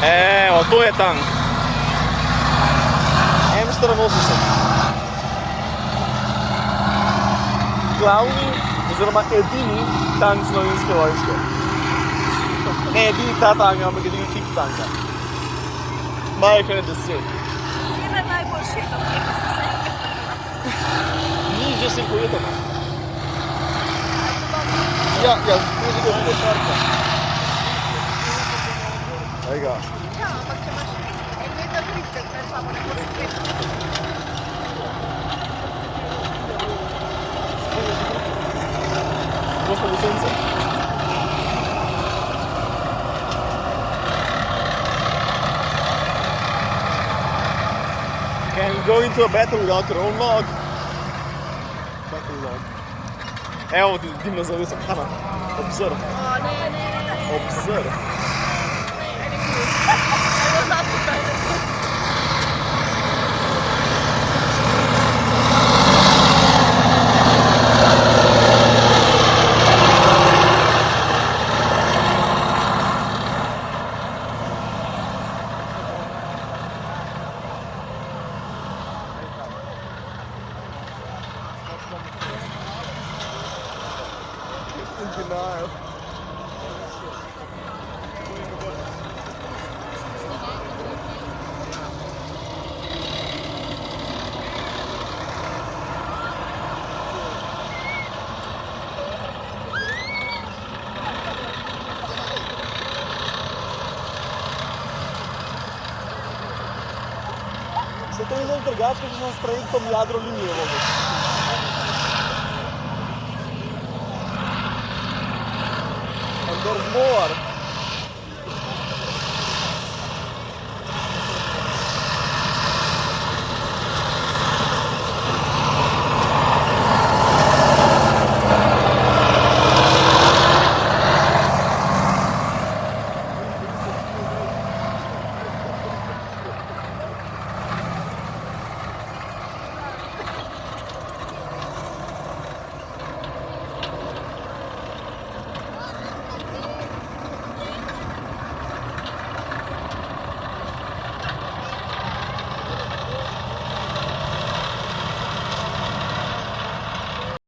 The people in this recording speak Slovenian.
Evo, to je tank. M84. Glavni, oziroma edini tank Slovenske vojske. Ne edini ta tank, ampak edini tip tanka. Majhen 10. Seveda najboljši, to preko ste se enkrat. Nižje se pojetamo. Ja, tudi ga vide šarka. Aj ga. Ja, ampak če imaš en meter pripček pred sabo, ne boš sprejeti. Bosta licence. Can you go into a battle without your own log? Battle log. Evo ti dimna zavesa, Hana. Observe. O, ne. Observe. Ajmo zaputaj. In denial. Se to videl drugače, če sem s trajektom Jadro linijo vozil. And there's more.